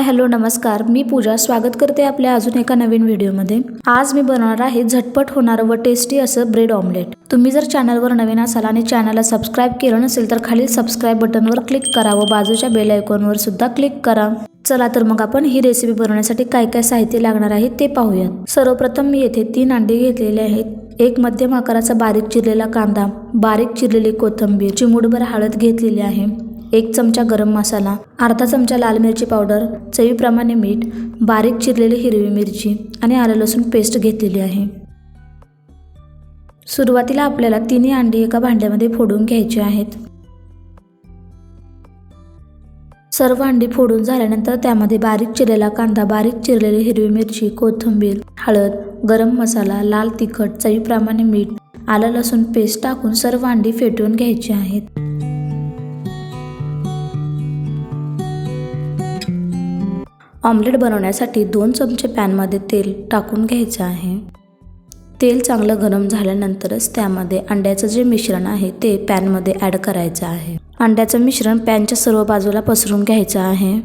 Hello नमस्कार, मी पूजा स्वागत करते आपल्या अजून एका नवीन व्हिडिओमध्ये। आज मी बनवणार आहे झटपट होणारं व टेस्टी असं ब्रेड ऑमलेट। तुम्ही जर चॅनलवर नवीन असाल आणि चॅनलला सबस्क्राइब केलं नसेल तर खाली सबस्क्राइब बटनवर क्लिक करा व बाजूच्या बेल आयकॉनवर सुद्धा क्लिक करा। चला तर मग आपण ही रेसिपी बनवण्यासाठी काय काय साहित्य लागणार आहे ते पाहूयात। सर्वप्रथम मी येथे 3 अंडे घेतलेले आहेत, एक मध्यम आकाराचा बारीक चिरलेला कांदा, बारीक चिरलेली कोथिंबीर, चिमूटभर हळद घेतलेली आहे, 1 चमचा गरम मसाला, अर्धा चमचा लाल मिरची पावडर, चवीप्रमाणे मीठ, बारीक चिरलेली हिरवी मिरची आणि आलं लसूण पेस्ट घेतलेली आहे। सुरुवातीला आपल्याला 3 अंडी एका भांड्यामध्ये फोडून घ्यायची आहेत। सर्व अंडी फोडून झाल्यानंतर त्यामध्ये बारीक चिरलेला कांदा, बारीक चिरलेली हिरवी मिरची, कोथिंबीर, हळद, गरम मसाला, लाल तिखट, चवीप्रमाणे मीठ, आलं लसूण पेस्ट टाकून सर्व अंडी फेटून घ्यायची आहेत। ऑमलेट बनवण्यासाठी 2 चमचे पॅनमध्ये तेल टाकून घ्यायचं आहे। तेल चांगलं गरम झाल्यानंतरच त्यामध्ये अंड्याचं जे मिश्रण आहे ते पॅनमध्ये ॲड करायचं आहे। अंड्याचं मिश्रण पॅनच्या सर्व बाजूला पसरून घ्यायचं आहे।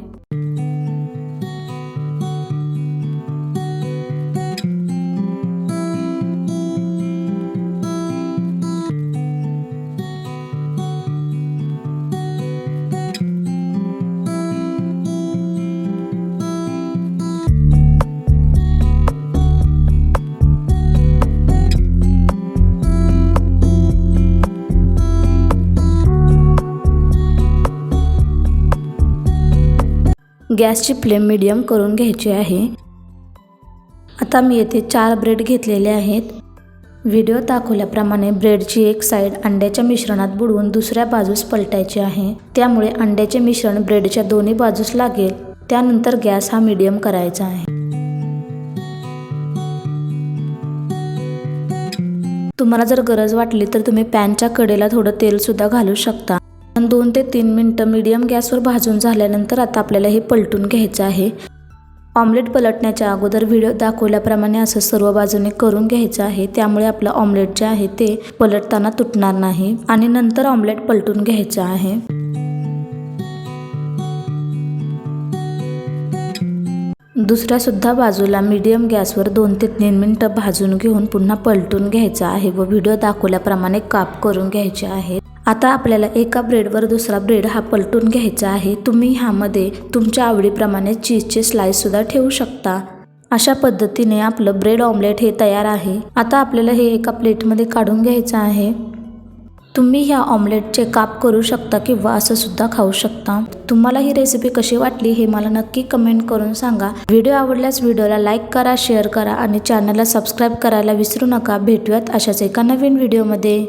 गॅसची फ्लेम मीडियम करून घ्यायची आहे। आता मी येथे 4 ब्रेड घेतलेले आहेत। व्हिडिओ दाखवल्याप्रमाणे ब्रेडची एक साइड अंड्याच्या मिश्रणात बुडवून दुसऱ्या बाजूस पलटायची आहे, त्यामुळे अंड्याचे मिश्रण ब्रेडच्या दोन्ही बाजूस लागेल। त्यानंतर गॅस हा मीडियम करायचा आहे। तुम्हाला जर गरज वाटली तर तुम्ही पॅनच्या कडेला थोडं तेल सुद्धा घालू शकता। 2 ते 3 मिनिटं मीडियम गॅसवर भाजून झाल्यानंतर आता आपल्याला हे पलटून घ्यायचं आहे। ऑमलेट पलटण्याच्या अगोदर व्हिडिओ दाखवल्याप्रमाणे असं सर्व बाजूने करून घ्यायचं आहे, त्यामुळे आपलं ऑमलेट जे आहे ते पलटताना तुटणार नाही आणि नंतर ऑमलेट पलटून घ्यायचं आहे। दुसऱ्या सुद्धा बाजूला मीडियम गॅसवर 2 ते 3 मिनिटं भाजून घेऊन पुन्हा पलटून घ्यायचं आहे व व्हिडिओ दाखवल्याप्रमाणे काप करून घ्यायचे आहेत। आता आपल्याला एका ब्रेडवर दुसरा ब्रेड हा पलटून घ्यायचा आहे। तुम्ही ह्यामध्ये तुमच्या आवडीप्रमाणे चीजचे स्लाइस सुद्धा ठेवू शकता। अशा पद्धतीने आपलं ब्रेड ऑमलेट हे तयार आहे। आता आपल्याला हे एका प्लेटमध्ये काढून घ्यायचं आहे। तुम्ही ह्या ऑमलेटचे काप करू शकता किंवा असं सुद्धा खाऊ शकता। तुम्हाला ही रेसिपी कशी वाटली हे मला नक्की कमेंट करून सांगा। व्हिडिओ आवडल्यास व्हिडिओला लाईक करा, शेअर करा आणि चॅनलला सबस्क्राइब करायला विसरू नका। भेटूयात अशाच एका नवीन व्हिडिओमध्ये।